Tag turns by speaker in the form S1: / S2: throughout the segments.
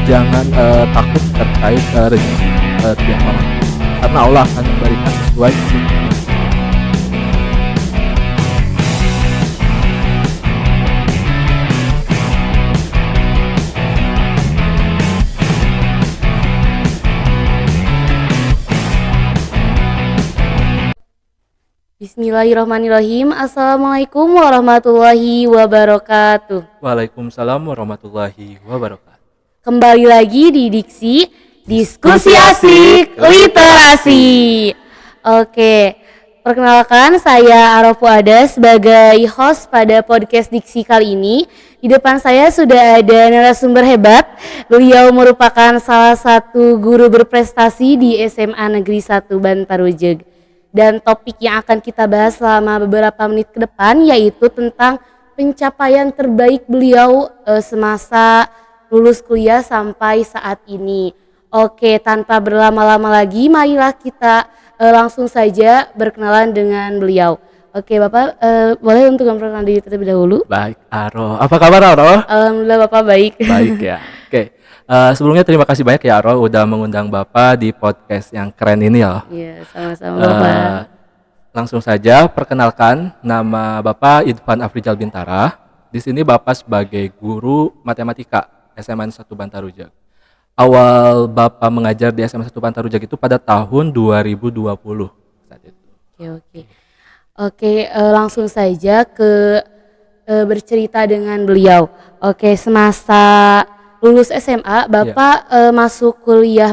S1: jangan takut terkait rezeki tiap orang, karena Allah akan memberikan sesuai kebutuhan.
S2: Bismillahirrahmanirrahim. Assalamualaikum warahmatullahi wabarakatuh.
S1: Waalaikumsalam warahmatullahi wabarakatuh.
S2: Kembali lagi di Diksi Diskusi Asik Literasi. Oke, perkenalkan saya Arofu Ada sebagai host pada podcast Diksi kali ini. Di depan saya sudah ada narasumber hebat. Beliau merupakan salah satu guru berprestasi di SMA Negeri 1 Bantarujeg. Dan topik yang akan kita bahas selama beberapa menit ke depan yaitu tentang pencapaian terbaik beliau semasa lulus kuliah sampai saat ini. Oke, tanpa berlama-lama lagi, marilah kita langsung saja berkenalan dengan beliau. Oke, Bapak boleh untuk memperkenalkan diri terlebih dahulu?
S1: Baik, Aro. Apa kabar, Aro?
S2: Alhamdulillah Bapak baik.
S1: Baik ya. Oke. Sebelumnya terima kasih banyak ya, Aro, udah mengundang Bapak di podcast yang keren ini ya.
S2: Iya, sama-sama Bapak.
S1: Langsung saja perkenalkan, nama Bapak Idvan Afrijal Bintara. Di sini Bapak sebagai guru matematika SMA 1 Bantarujeg. Awal Bapak mengajar di SMA 1 Bantarujeg itu pada tahun 2020 saat itu.
S2: Oke, langsung saja ke bercerita dengan beliau. Oke, semasa lulus SMA, Bapak masuk kuliah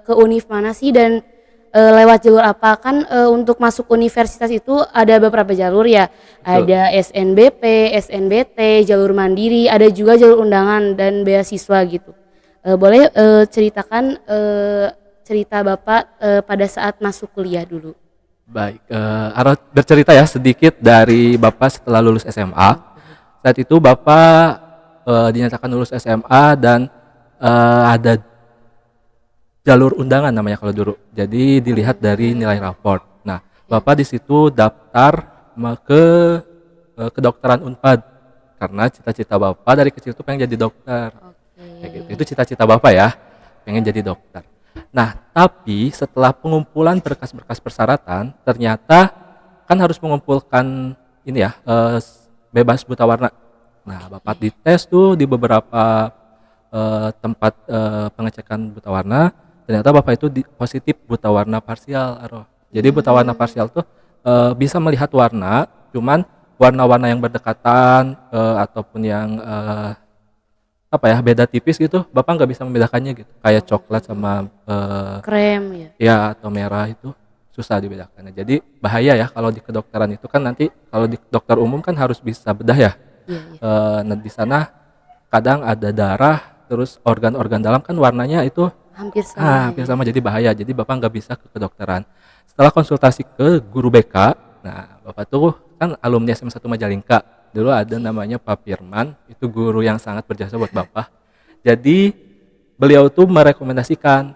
S2: ke univ mana sih dan lewat jalur apa? Kan untuk masuk universitas itu ada beberapa jalur ya. Betul. Ada SNBP, SNBT, jalur mandiri, ada juga jalur undangan dan beasiswa gitu. Boleh ceritakan cerita Bapak pada saat masuk kuliah dulu?
S1: Baik, harus bercerita ya sedikit dari Bapak setelah lulus SMA. Saat itu Bapak dinyatakan lulus SMA dan ada jalur undangan namanya kalau dulu. Jadi dilihat dari nilai raport. Nah, Bapak di situ daftar ke kedokteran Unpad karena cita-cita Bapak dari kecil itu pengen jadi dokter. Kayak gitu. Itu cita-cita Bapak ya, pengen jadi dokter. Nah, tapi setelah pengumpulan berkas-berkas persyaratan, ternyata kan harus mengumpulkan ini ya, bebas buta warna. Nah, Bapak dites tuh di beberapa tempat pengecekan buta warna. Ternyata Bapak itu positif buta warna parsial, Aro. Jadi buta warna parsial tuh bisa melihat warna, cuman warna-warna yang berdekatan ataupun yang beda tipis gitu, Bapak nggak bisa membedakannya gitu. Kayak coklat sama
S2: krem ya. Ya,
S1: atau merah itu susah dibedakannya. Jadi bahaya ya kalau di kedokteran itu kan nanti kalau di dokter umum kan harus bisa bedah ya. Nah, di sana kadang ada darah, terus organ-organ dalam kan warnanya itu hampir sama, jadi bahaya. Jadi Bapak nggak bisa ke kedokteran. Setelah konsultasi ke guru BK, nah Bapak tuh kan alumni SMA 1 Majalengka. Dulu ada namanya Pak Firman, itu guru yang sangat berjasa buat Bapak. Jadi beliau tuh merekomendasikan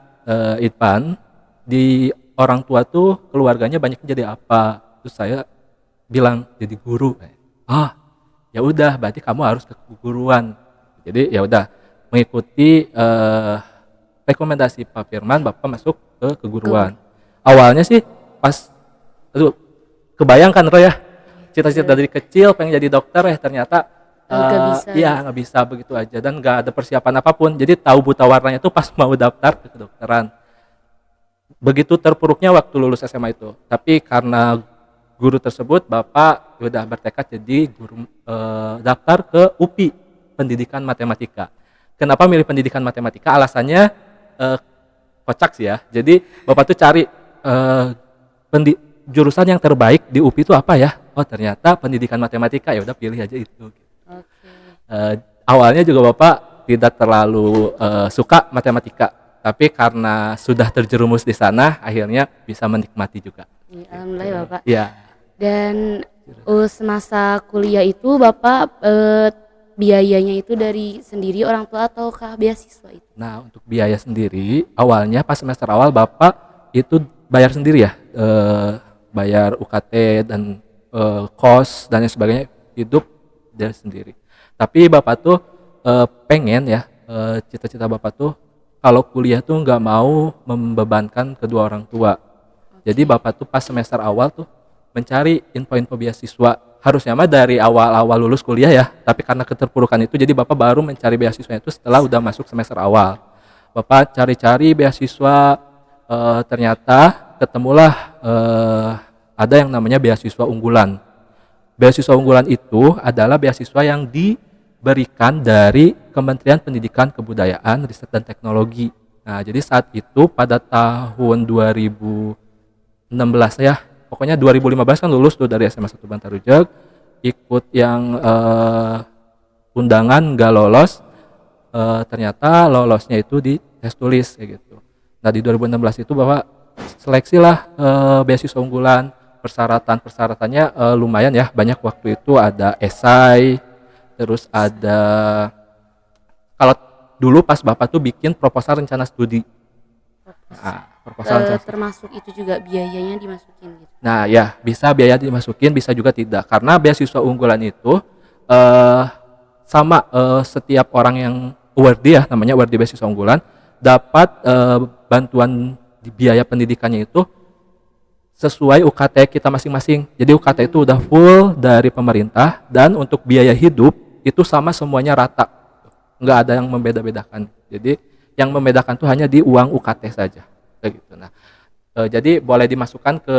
S1: Idvan di orang tua tuh keluarganya banyak jadi apa. Terus saya bilang jadi guru. Ya udah, berarti kamu harus ke keguruan. Jadi ya udah mengikuti rekomendasi Pak Firman, Bapak masuk ke keguruan. Awalnya sih pas kebayangkan Roy ya, cita-cita dari kecil pengen jadi dokter ya, ternyata nggak bisa begitu aja dan nggak ada persiapan apapun. Jadi tahu buta warnanya tuh pas mau daftar ke kedokteran. Begitu terpuruknya waktu lulus SMA itu. Tapi karena guru tersebut, Bapak sudah bertekad jadi guru daftar ke UPI, Pendidikan Matematika. Kenapa milih Pendidikan Matematika? Alasannya kocak sih ya. Jadi Bapak tuh cari jurusan yang terbaik di UPI itu apa ya? Oh, ternyata Pendidikan Matematika, ya udah pilih aja itu. Awalnya juga Bapak tidak terlalu suka matematika, tapi karena sudah terjerumus di sana, akhirnya bisa menikmati juga.
S2: Alhamdulillah Bapak.
S1: Iya.
S2: Dan semasa kuliah itu Bapak biayanya itu dari sendiri orang tua ataukah beasiswa itu?
S1: Nah, untuk biaya sendiri awalnya pas semester awal Bapak itu bayar sendiri ya, bayar UKT dan kos dan lain sebagainya, hidup dari sendiri. Tapi Bapak tuh pengen ya cita-cita Bapak tuh kalau kuliah tuh nggak mau membebankan kedua orang tua. Jadi Bapak tuh pas semester awal tuh mencari info-info beasiswa. Harusnya mah dari awal-awal lulus kuliah ya, tapi karena keterpurukan itu jadi Bapak baru mencari beasiswa itu setelah udah masuk semester awal. Bapak cari-cari beasiswa, ternyata ketemulah ada yang namanya beasiswa unggulan. Beasiswa unggulan itu adalah beasiswa yang diberikan dari Kementerian Pendidikan Kebudayaan, Riset dan Teknologi. Nah, jadi saat itu pada tahun 2016 ya, pokoknya 2015 kan lulus tuh dari SMA 1 Bantarujak, ikut yang undangan nggak lolos, ternyata lolosnya itu di tes tulis kayak gitu. Nah di 2016 itu Bapak seleksi lah beasiswa unggulan, persyaratannya lumayan ya, banyak. Waktu itu ada esai, terus ada, kalau dulu pas Bapak tuh bikin proposal rencana studi. Nah,
S2: termasuk itu juga biayanya dimasukin gitu.
S1: Nah ya, bisa biaya dimasukin, bisa juga tidak. Karena beasiswa unggulan itu sama setiap orang yang awardee ya, namanya awardee beasiswa unggulan, dapat bantuan di biaya pendidikannya itu sesuai UKT kita masing-masing. Jadi UKT itu udah full dari pemerintah, dan untuk biaya hidup itu sama semuanya rata. Nggak ada yang membeda-bedakan. Jadi yang membedakan tuh hanya di uang UKT saja. Kayak gitu. Nah, jadi boleh dimasukkan ke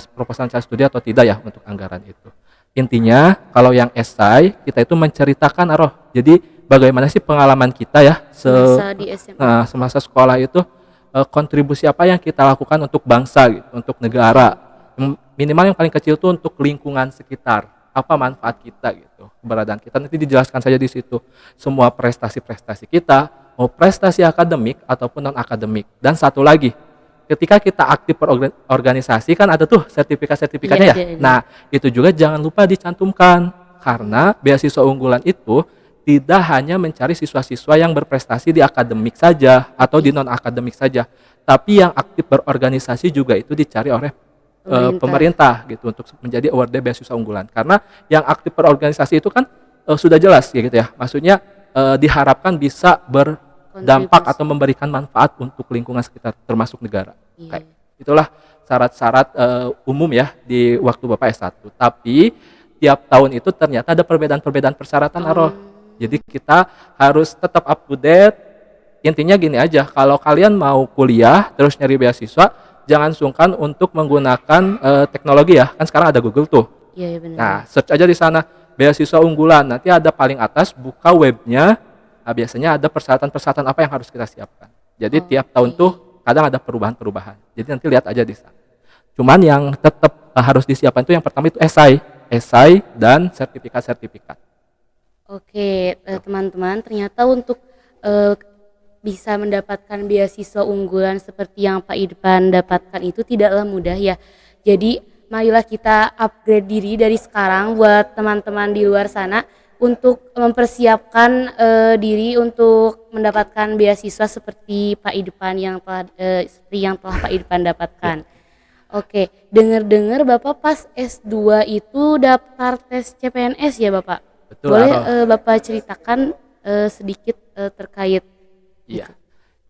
S1: proposal rencana studi atau tidak ya untuk anggaran itu. Intinya kalau yang esai kita itu menceritakan jadi bagaimana sih pengalaman kita ya
S2: di SMA.
S1: semasa sekolah itu, kontribusi apa yang kita lakukan untuk bangsa gitu, untuk negara. Minimal yang paling kecil itu untuk lingkungan sekitar. Apa manfaat kita gitu, keberadaan kita nanti dijelaskan saja di situ. Semua prestasi-prestasi kita, mau prestasi akademik ataupun non akademik. Dan satu lagi, ketika kita aktif berorganisasi kan ada tuh sertifikat-sertifikatnya ya. Nah, itu juga jangan lupa dicantumkan, karena beasiswa unggulan itu tidak hanya mencari siswa-siswa yang berprestasi di akademik saja atau di non akademik saja, tapi yang aktif berorganisasi juga itu dicari oleh pemerintah gitu untuk menjadi awardee beasiswa unggulan. Karena yang aktif berorganisasi itu kan sudah jelas ya gitu ya, maksudnya diharapkan bisa berdampak atau memberikan manfaat untuk lingkungan sekitar termasuk negara. Kayak itulah syarat-syarat umum ya di waktu Bapak S1. Tapi tiap tahun itu ternyata ada perbedaan-perbedaan persyaratan Jadi kita harus tetap up to date. Intinya gini aja, kalau kalian mau kuliah terus nyari beasiswa, jangan sungkan untuk menggunakan teknologi ya. Kan sekarang ada Google tuh.
S2: Iya, benar.
S1: Nah, search aja di sana beasiswa unggulan. Nanti ada paling atas, buka webnya. Nah, biasanya ada persyaratan-persyaratan apa yang harus kita siapkan. Jadi tiap tahun tuh kadang ada perubahan-perubahan. Jadi nanti lihat aja di sana. Cuman yang tetap harus disiapkan itu yang pertama itu esai dan sertifikat-sertifikat.
S2: Oke, teman-teman, ternyata untuk bisa mendapatkan beasiswa unggulan seperti yang Pak Irfan dapatkan itu tidaklah mudah ya. Jadi marilah kita upgrade diri dari sekarang buat teman-teman di luar sana untuk mempersiapkan diri untuk mendapatkan beasiswa seperti Pak Irfan yang telah Pak Irfan dapatkan. Oke, dengar-dengar Bapak pas S2 itu daftar tes CPNS ya Bapak?
S1: Betul,
S2: boleh Bapak ceritakan sedikit terkait.
S1: Iya.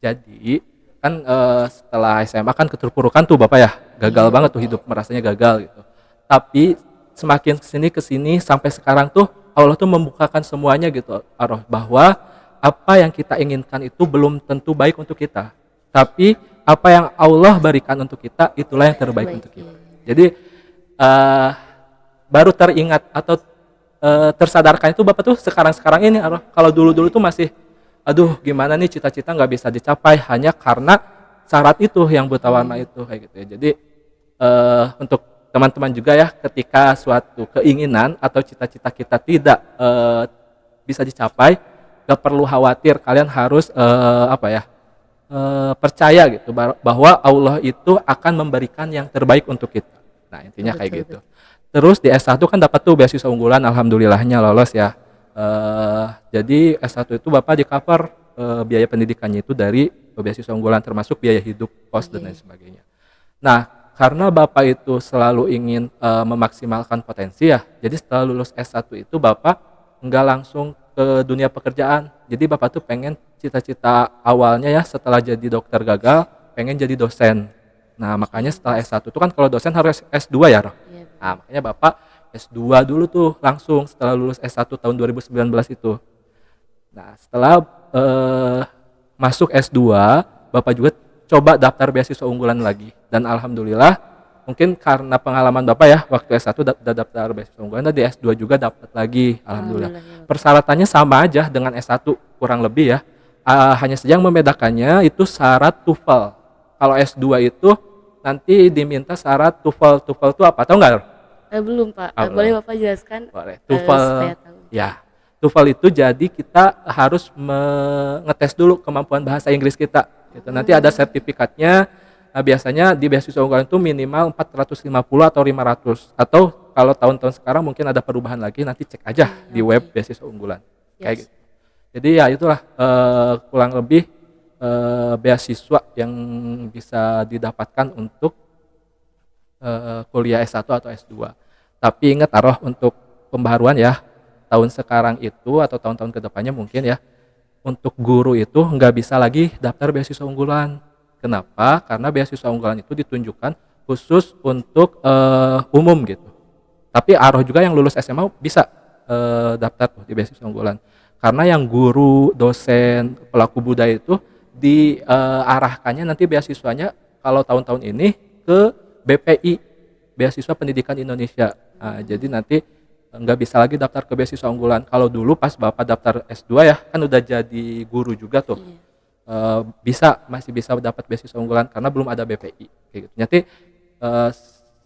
S1: Jadi kan setelah SMA kan keterpurukan tuh Bapak ya, gagal banget tuh hidup, merasanya gagal gitu. Tapi semakin kesini sampai sekarang tuh Allah tuh membukakan semuanya gitu, bahwa apa yang kita inginkan itu belum tentu baik untuk kita, tapi apa yang Allah berikan untuk kita itulah yang terbaik untuk kita. Jadi baru teringat atau tersadarkan itu Bapak tuh sekarang ini, kalau dulu tuh masih aduh gimana nih cita-cita nggak bisa dicapai hanya karena syarat itu yang buta warna itu kayak gitu ya. Jadi untuk teman-teman juga ya, ketika suatu keinginan atau cita-cita kita tidak bisa dicapai, gak perlu khawatir, kalian harus percaya gitu bahwa Allah itu akan memberikan yang terbaik untuk kita. Nah intinya kayak gitu. Terus di S1 kan dapat tuh beasiswa unggulan, alhamdulillahnya lolos ya. Jadi S1 itu Bapak di cover biaya pendidikannya itu dari beasiswa unggulan, termasuk biaya hidup, kos dan lain sebagainya. Nah karena Bapak itu selalu ingin memaksimalkan potensi ya, jadi setelah lulus S1 itu Bapak nggak langsung ke dunia pekerjaan. Jadi Bapak tuh pengen cita-cita awalnya ya setelah jadi dokter gagal, pengen jadi dosen. Nah, makanya setelah S1 itu kan kalau dosen harus S2 ya, Roh.
S2: Iya,
S1: Nah, makanya Bapak S2 dulu tuh langsung setelah lulus S1 tahun 2019 itu. Nah, setelah masuk S2, Bapak juga coba daftar beasiswa unggulan lagi. Dan alhamdulillah, mungkin karena pengalaman Bapak ya, waktu S1 udah daftar beasiswa unggulan, dan di S2 juga dapat lagi, alhamdulillah.
S2: ya.
S1: Persyaratannya sama aja dengan S1 kurang lebih ya. Hanya saja yang membedakannya itu syarat TOEFL. Kalau S2 itu nanti diminta syarat TOEFL. TOEFL itu apa? Tahu nggak?
S2: Belum Pak. Boleh Bapak jelaskan?
S1: Boleh. TOEFL,
S2: supaya tahu.
S1: ya. TOEFL itu jadi kita harus ngetes dulu kemampuan bahasa Inggris kita. Gitu. Nanti ada sertifikatnya. Nah, biasanya di beasiswa unggulan itu minimal 450 atau 500. Atau kalau tahun-tahun sekarang mungkin ada perubahan lagi, nanti cek aja di web beasiswa unggulan. Kayak gitu. Jadi ya itulah kurang lebih beasiswa yang bisa didapatkan untuk kuliah S1 atau S2. Tapi ingat Aroh, untuk pembaharuan ya, tahun sekarang itu atau tahun-tahun kedepannya mungkin ya, untuk guru itu nggak bisa lagi daftar beasiswa unggulan. Kenapa? Karena beasiswa unggulan itu ditunjukkan khusus untuk umum gitu. Tapi Aroh juga yang lulus SMA bisa daftar tuh di beasiswa unggulan. Karena yang guru, dosen, pelaku budaya itu diarahkannya nanti beasiswanya kalau tahun-tahun ini ke BPI, Beasiswa Pendidikan Indonesia. Nah, jadi nanti nggak bisa lagi daftar ke beasiswa unggulan. Kalau dulu pas Bapak daftar S2 ya, kan udah jadi guru juga tuh. Masih bisa dapat beasiswa unggulan karena belum ada BPI. Kayak gitu. Nanti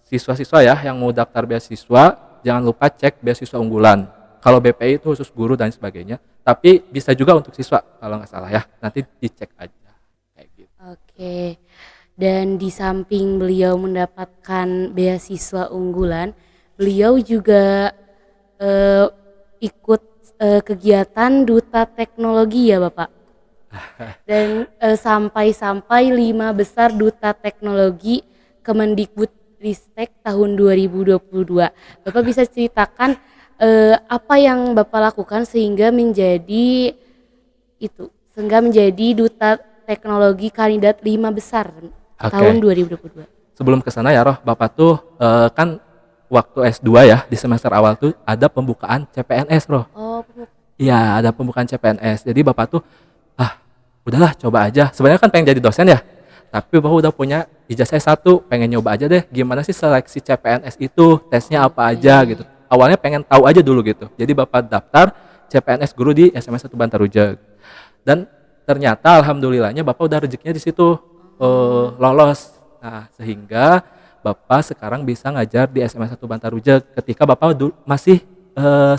S1: siswa-siswa ya yang mau daftar beasiswa, jangan lupa cek beasiswa unggulan. Kalau BPI itu khusus guru dan sebagainya. Tapi bisa juga untuk siswa kalau nggak salah ya. Nanti dicek aja. Kayak gitu.
S2: Oke. Dan di samping beliau mendapatkan beasiswa unggulan, beliau juga ikut kegiatan Duta Teknologi ya Bapak. Dan sampai 5 besar Duta Teknologi Kemendikbudristek tahun 2022. Bapak bisa ceritakan apa yang Bapak lakukan sehingga menjadi Duta Teknologi kandidat 5 besar tahun 2022.
S1: Sebelum ke sana ya Roh, Bapak tuh kan waktu S2 ya, di semester awal tuh ada pembukaan CPNS Roh. Iya, ada pembukaan CPNS. Jadi Bapak tuh udahlah coba aja. Sebenarnya kan pengen jadi dosen ya. Tapi Bapak udah punya ijazah S1, pengen nyoba aja deh gimana sih seleksi CPNS itu, tesnya apa aja gitu. Awalnya pengen tahu aja dulu gitu. Jadi Bapak daftar CPNS guru di SMA 1 Bantarujak. Dan ternyata alhamdulillahnya Bapak udah rezekinya di situ. Lolos. Nah, sehingga Bapak sekarang bisa ngajar di SMA 1 Bantarujak ketika Bapak masih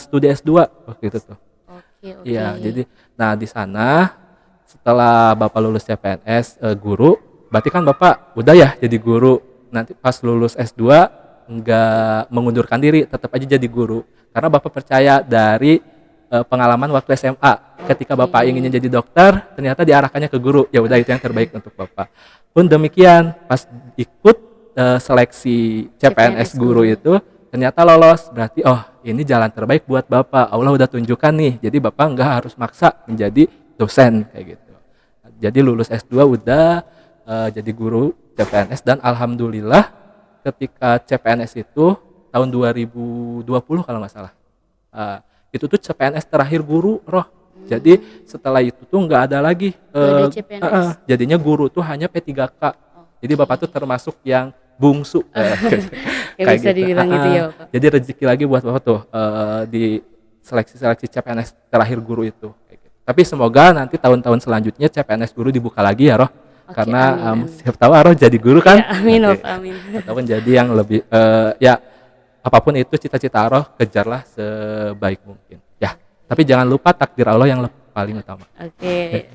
S1: studi S2 waktu itu tuh.
S2: Oke.
S1: Iya, jadi di sana setelah Bapak lulus CPNS guru, berarti kan Bapak udah ya jadi guru. Nanti pas lulus S2 nggak mengundurkan diri, tetap aja jadi guru. Karena Bapak percaya dari pengalaman waktu SMA, ketika Bapak inginnya jadi dokter, ternyata diarahkannya ke guru. Ya udah, itu yang terbaik untuk Bapak. Pun demikian, pas ikut seleksi CPNS guru itu, ternyata lolos. Berarti ini jalan terbaik buat Bapak. Allah udah tunjukkan nih. Jadi Bapak nggak harus maksa menjadi dosen kayak gitu. Jadi lulus S2 udah jadi guru CPNS, dan alhamdulillah ketika CPNS itu tahun 2020 kalau nggak salah. Itu tuh CPNS terakhir guru Roh. Jadi setelah itu tuh nggak ada lagi jadinya guru tuh hanya P3K. Jadi Bapak tuh termasuk yang bungsu
S2: kayak bisa gitu. Dibilang gitu ya Bapak.
S1: Jadi rezeki lagi buat Bapak tuh di seleksi CPNS terakhir guru itu. Tapi semoga nanti tahun-tahun selanjutnya CPNS guru dibuka lagi ya Roh. Karena siapa tahu Roh jadi guru kan.
S2: Ya, amin.
S1: Ataupun jadi yang lebih ya apapun itu cita-cita Roh, kejarlah sebaik mungkin. Ya, tapi jangan lupa takdir Allah yang paling utama.
S2: Oke.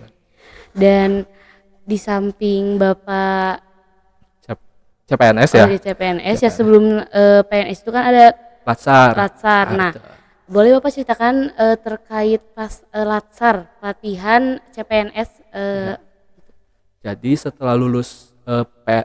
S2: Dan di samping Bapak
S1: CPNS ya.
S2: Di CPNS ya, sebelum PNS itu kan ada Latsar. Nah, boleh Bapak ceritakan terkait pas Latsar, latihan CPNS.
S1: Jadi setelah lulus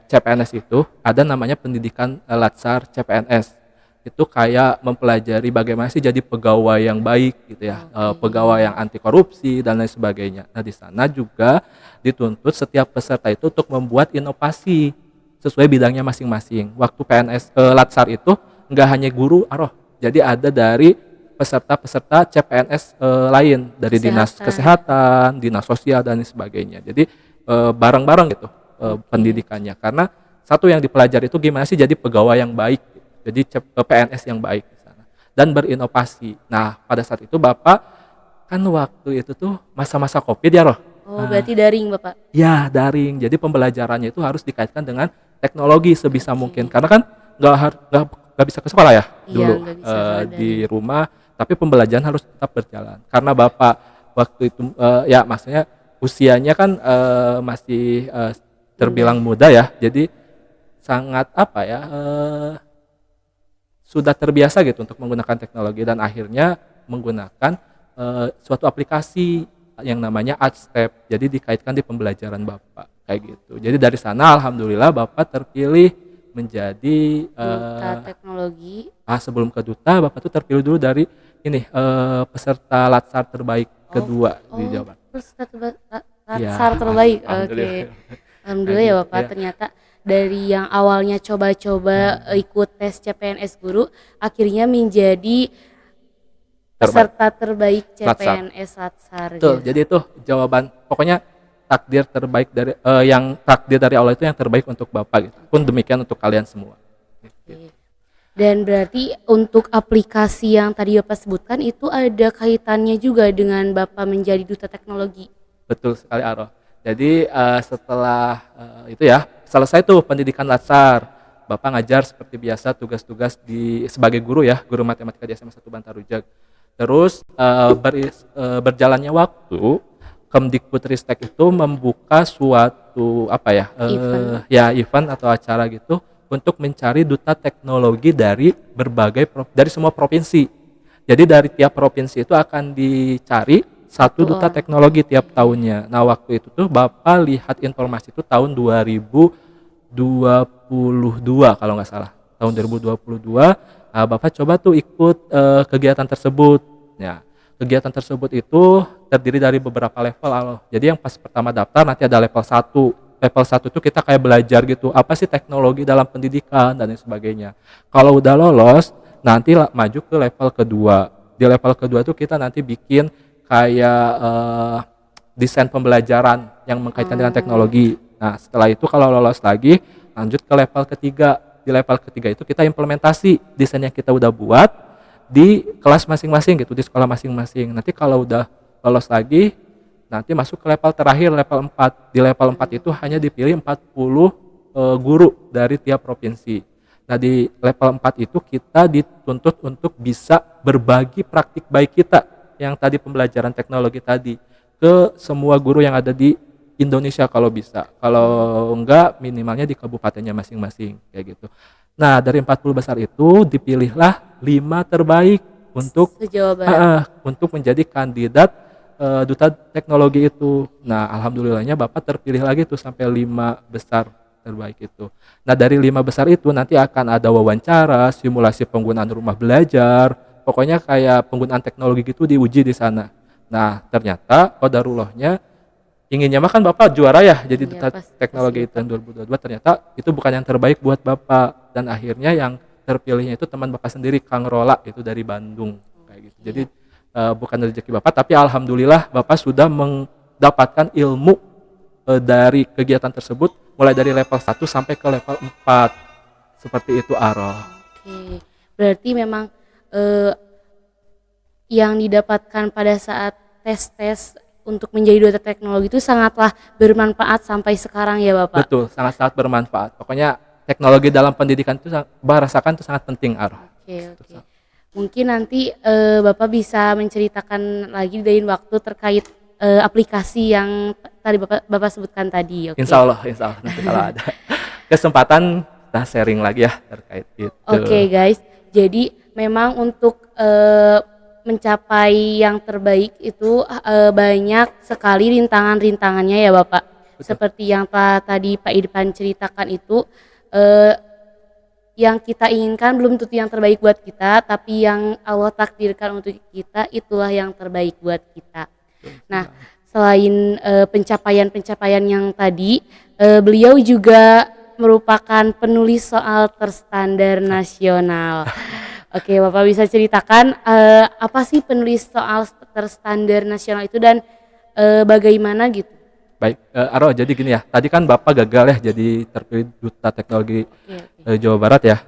S1: CPNS itu ada namanya pendidikan Latsar CPNS. itu kayak mempelajari bagaimana sih jadi pegawai yang baik gitu ya, pegawai yang anti korupsi dan lain sebagainya. Nah di sana juga dituntut setiap peserta itu untuk membuat inovasi sesuai bidangnya masing-masing. Waktu PNS Latsar itu nggak hanya guru Aroh, jadi ada dari peserta-peserta CPNS lain dari dinas kesehatan, dinas sosial dan lain sebagainya. Jadi bareng-bareng gitu pendidikannya, karena satu yang dipelajari itu gimana sih jadi pegawai yang baik, jadi PNS yang baik di sana dan berinovasi. Nah pada saat itu Bapak kan waktu itu tuh masa-masa COVID ya Roh.
S2: Oh berarti daring Bapak?
S1: Ya daring, jadi pembelajarannya itu harus dikaitkan dengan teknologi sebisa mungkin, karena kan nggak bisa ke sekolah ya dulu, di rumah, tapi pembelajaran harus tetap berjalan. Karena Bapak waktu itu ya maksudnya usianya kan masih terbilang muda ya, jadi sangat apa ya, sudah terbiasa gitu untuk menggunakan teknologi, dan akhirnya menggunakan suatu aplikasi yang namanya ArtStep, jadi dikaitkan di pembelajaran Bapak kayak gitu. Jadi dari sana alhamdulillah Bapak terpilih menjadi
S2: duta teknologi.
S1: Sebelum ke duta Bapak tuh terpilih dulu dari ini peserta Latsar terbaik kedua di Jawa Barat.
S2: Peserta Latsar terbaik. Oke. Alhamdulillah ya Bapak, ternyata dari yang awalnya coba-coba ikut tes CPNS guru akhirnya menjadi peserta terbaik CPNS Latsar.
S1: Betul, jadi itu jawaban, pokoknya takdir terbaik dari yang takdir dari Allah itu yang terbaik untuk Bapak gitu. Pun demikian untuk kalian semua. Gitu.
S2: Dan berarti untuk aplikasi yang tadi Bapak sebutkan itu ada kaitannya juga dengan Bapak menjadi duta teknologi.
S1: Betul sekali Aroh. Jadi setelah itu ya selesai tuh pendidikan Latsar, Bapak ngajar seperti biasa tugas-tugas sebagai guru ya, guru matematika di SMA 1 Bantarujak. Terus berjalannya waktu, Kemdikbudristek itu membuka suatu apa ya, event atau acara gitu untuk mencari duta teknologi dari dari semua provinsi. Jadi dari tiap provinsi itu akan dicari satu duta teknologi tiap tahunnya. Nah waktu itu tuh Bapak lihat informasi itu tahun 2022 kalau nggak salah, tahun 2022. Bapak coba tuh ikut kegiatan tersebut. Ya, kegiatan tersebut itu terdiri dari beberapa level. Jadi yang pas pertama daftar nanti ada level 1. Level 1 itu kita kayak belajar gitu, apa sih teknologi dalam pendidikan dan lain sebagainya. Kalau udah lolos, nanti maju ke level kedua. Di level kedua itu kita nanti bikin kayak desain pembelajaran yang mengkaitkan dengan teknologi. Nah setelah itu kalau lolos lagi, lanjut ke level ketiga. Di level ketiga itu kita implementasi desain yang kita udah buat di kelas masing-masing gitu, di sekolah masing-masing. Nanti kalau udah lolos lagi, nanti masuk ke level terakhir, level 4. Di level 4 itu hanya dipilih 40 guru dari tiap provinsi. Nah di level 4 itu kita dituntut untuk bisa berbagi praktik baik kita yang tadi pembelajaran teknologi tadi ke semua guru yang ada di Indonesia kalau bisa. Kalau enggak minimalnya di kabupatennya masing-masing kayak gitu. Nah dari 40 besar itu dipilihlah 5 terbaik untuk untuk menjadi kandidat duta teknologi itu. Nah alhamdulillahnya Bapak terpilih lagi tuh sampai 5 besar terbaik itu. Nah dari 5 besar itu nanti akan ada wawancara, simulasi penggunaan rumah belajar, pokoknya kayak penggunaan teknologi gitu diuji di sana. Nah ternyata qadarullahnya inginnya mah kan Bapak juara ya jadi duta teknologi tahun 2022, ternyata itu bukan yang terbaik buat Bapak, dan akhirnya yang terpilihnya itu teman Bapak sendiri, Kang Rola, itu dari Bandung kayak gitu. Jadi bukan rezeki Bapak, tapi alhamdulillah Bapak sudah mendapatkan ilmu dari kegiatan tersebut mulai dari level 1 sampai ke level 4 seperti itu Aroh.
S2: Oke, berarti memang yang didapatkan pada saat tes untuk menjadi duta teknologi itu sangatlah bermanfaat sampai sekarang ya Bapak?
S1: Betul, sangat-sangat bermanfaat. Pokoknya teknologi dalam pendidikan itu Bapak rasakan itu sangat penting Aroh.
S2: Oke. Mungkin nanti Bapak bisa menceritakan lagi dari waktu terkait aplikasi yang tadi Bapak sebutkan tadi. Okay?
S1: Insya Allah nanti kalau ada kesempatan kita sharing lagi ya terkait itu.
S2: Oke guys, jadi memang untuk mencapai yang terbaik itu banyak sekali rintangan-rintangannya ya Bapak. Betul. Seperti yang tadi Pak Irfan ceritakan itu yang kita inginkan belum tentu yang terbaik buat kita, tapi yang Allah takdirkan untuk kita itulah yang terbaik buat kita. Nah, selain pencapaian-pencapaian yang tadi, beliau juga merupakan penulis soal terstandar nasional. Oke, Bapak bisa ceritakan apa sih penulis soal terstandar nasional itu dan bagaimana gitu?
S1: Baik, Aro, jadi gini ya, tadi kan Bapak gagal ya jadi terpilih Duta Teknologi Jawa Barat ya.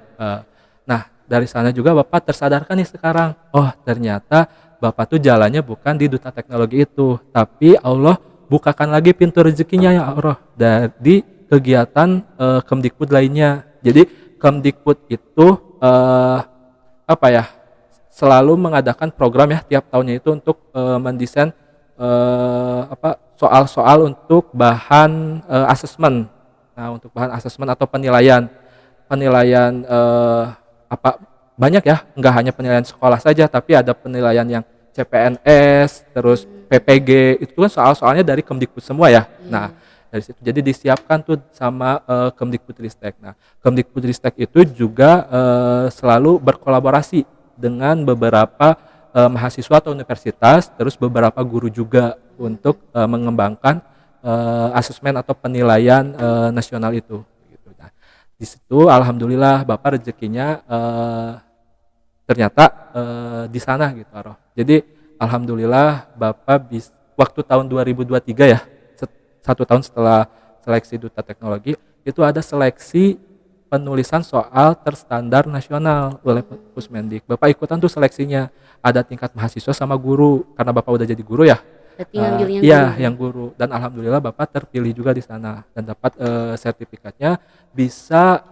S1: Nah, dari sana juga Bapak tersadarkan nih sekarang, oh ternyata Bapak tuh jalannya bukan di Duta Teknologi itu, tapi Allah bukakan lagi pintu rezekinya ya Allah dari kegiatan Kemdikbud lainnya. Jadi Kemdikbud itu apa ya, selalu mengadakan program ya tiap tahunnya itu untuk mendesain soal-soal untuk bahan asesmen. Nah, untuk bahan asesmen atau penilaian apa banyak ya, nggak hanya penilaian sekolah saja, tapi ada penilaian yang CPNS, terus PPG, itu kan soal-soalnya dari Kemdikbud semua ya. Nah, dari situ jadi disiapkan tuh sama Kemdikbudristek. Nah, Kemdikbudristek itu juga selalu berkolaborasi dengan beberapa mahasiswa atau universitas, terus beberapa guru juga untuk mengembangkan asesmen atau penilaian nasional itu. Gitu. Nah, di situ alhamdulillah Bapak rezekinya ternyata di sana gitu, Aroh. Jadi alhamdulillah Bapak waktu tahun 2023 ya, satu tahun setelah seleksi Duta Teknologi, itu ada seleksi penulisan soal terstandar nasional oleh Pusmendik. Bapak ikutan tuh seleksinya, ada tingkat mahasiswa sama guru, karena Bapak udah jadi guru ya. Iya, yang guru. Dan alhamdulillah Bapak terpilih juga di sana dan dapat sertifikatnya, bisa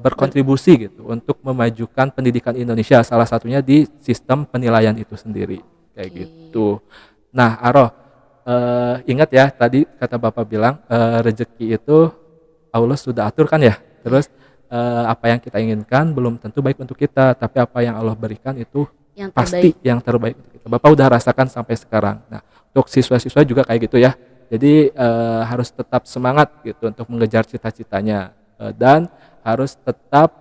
S1: berkontribusi gitu untuk memajukan pendidikan Indonesia, salah satunya di sistem penilaian itu sendiri kayak gitu. Nah, Aroh, ingat ya tadi kata Bapak bilang rezeki itu Allah sudah atur kan ya. Terus apa yang kita inginkan belum tentu baik untuk kita, tapi apa yang Allah berikan itu
S2: yang
S1: pasti yang terbaik untuk kita. Bapak udah rasakan sampai sekarang. Nah, untuk siswa-siswa juga kayak gitu ya. Jadi harus tetap semangat gitu untuk mengejar cita-citanya dan harus tetap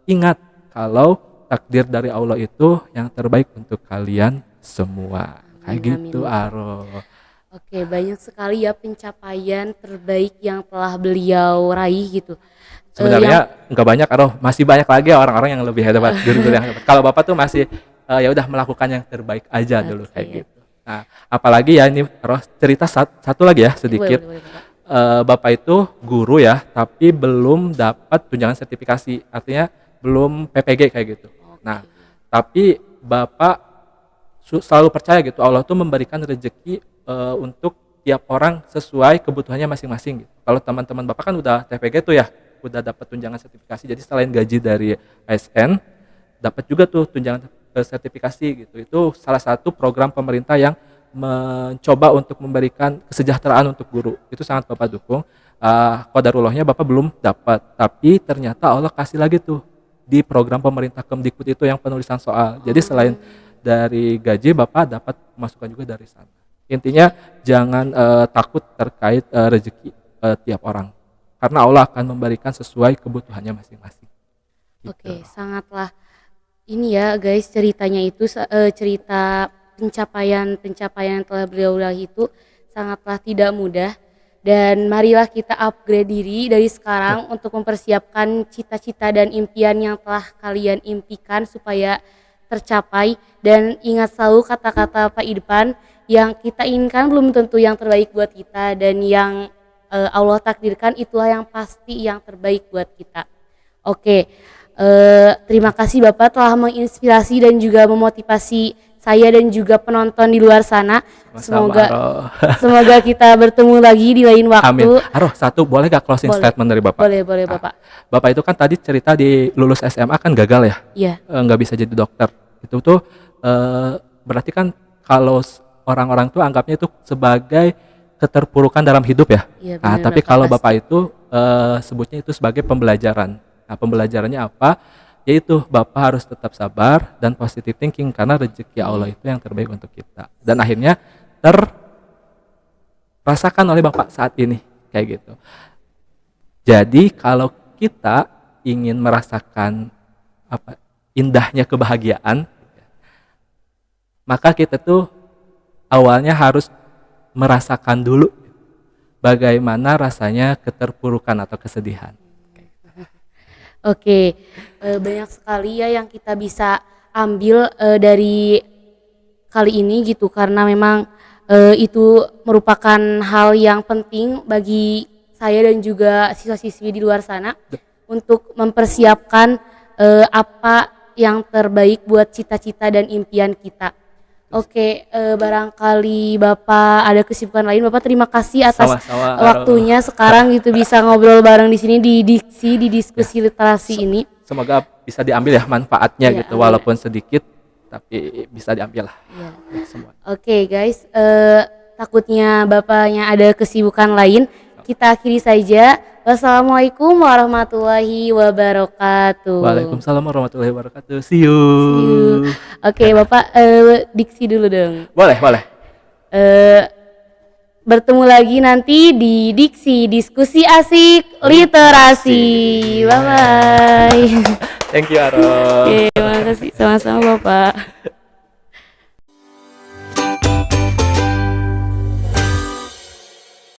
S1: ingat kalau takdir dari Allah itu yang terbaik untuk kalian semua. Kayak gitu, Aro.
S2: Oke, banyak sekali ya pencapaian terbaik yang telah beliau raih gitu.
S1: Sebenarnya nggak banyak, Aro, masih banyak lagi orang-orang yang lebih hebat, guru-guru yang hebat. Kalau Bapak tuh masih ya udah melakukan yang terbaik aja dulu kayak gitu. Nah, apalagi ya ini, Aro, cerita satu lagi ya sedikit. Bapak itu guru ya, tapi belum dapat tunjangan sertifikasi, artinya belum PPG kayak gitu. Nah, tapi Bapak selalu percaya gitu, Allah tuh memberikan rezeki untuk tiap orang sesuai kebutuhannya masing-masing gitu. Kalau teman-teman Bapak kan udah TPG tuh ya, udah dapat tunjangan sertifikasi, jadi selain gaji dari ASN, dapat juga tuh tunjangan sertifikasi gitu. Itu salah satu program pemerintah yang mencoba untuk memberikan kesejahteraan untuk guru. Itu sangat Bapak dukung. Qadarullahnya Bapak belum dapat, tapi ternyata Allah kasih lagi tuh di program pemerintah Kemdikbud itu yang penulisan soal. Jadi selain dari gaji, Bapak dapat masukan juga dari sana. Intinya jangan takut terkait rezeki tiap orang, karena Allah akan memberikan sesuai kebutuhannya masing-masing. Gitu.
S2: Oke, sangatlah ini ya guys, ceritanya itu cerita pencapaian yang telah beliau raih itu sangatlah tidak mudah, dan marilah kita upgrade diri dari sekarang untuk mempersiapkan cita-cita dan impian yang telah kalian impikan supaya tercapai. Dan ingat selalu kata-kata Pak Irfan, yang kita inginkan belum tentu yang terbaik buat kita, dan yang Allah takdirkan itulah yang pasti yang terbaik buat kita. Oke, terima kasih Bapak telah menginspirasi dan juga memotivasi saya dan juga penonton di luar sana. Semoga kita bertemu lagi di lain waktu.
S1: Amin. Aroh, satu boleh gak closing statement dari Bapak?
S2: Boleh Bapak.
S1: Bapak itu kan tadi cerita di lulus SMA kan gagal ya?
S2: Iya.
S1: Nggak bisa jadi dokter. Itu tuh berarti kan kalau orang-orang tuh anggapnya itu sebagai keterpurukan dalam hidup ya.
S2: Iya,
S1: nah, tapi kalau Bapak itu sebutnya itu sebagai pembelajaran. Nah, pembelajarannya apa? Yaitu Bapak harus tetap sabar dan positive thinking, karena rezeki Allah itu yang terbaik untuk kita. Dan akhirnya terrasakan oleh Bapak saat ini kayak gitu. Jadi kalau kita ingin merasakan indahnya kebahagiaan, maka kita tuh awalnya harus merasakan dulu bagaimana rasanya keterpurukan atau kesedihan.
S2: Oke, banyak sekali ya yang kita bisa ambil dari kali ini gitu, karena memang itu merupakan hal yang penting bagi saya dan juga siswa-siswi di luar sana untuk mempersiapkan apa yang terbaik buat cita-cita dan impian kita. Oke, barangkali Bapak ada kesibukan lain. Bapak terima kasih atas waktunya sekarang gitu bisa ngobrol bareng di sini di diskusi literasi ini.
S1: Semoga bisa diambil ya manfaatnya
S2: Ya,
S1: gitu, walaupun sedikit tapi bisa diambil lah.
S2: Ya.
S1: Semua.
S2: Oke guys, takutnya Bapaknya ada kesibukan lain. Kita akhiri saja. Wassalamualaikum warahmatullahi wabarakatuh.
S1: Waalaikumsalam warahmatullahi wabarakatuh. See you.
S2: Oke, Bapak diksi dulu dong.
S1: Boleh.
S2: Bertemu lagi nanti di Diksi Diskusi Asik Literasi. Bye bye.
S1: Thank you, Aro.
S2: Oke, makasih sama-sama Bapak.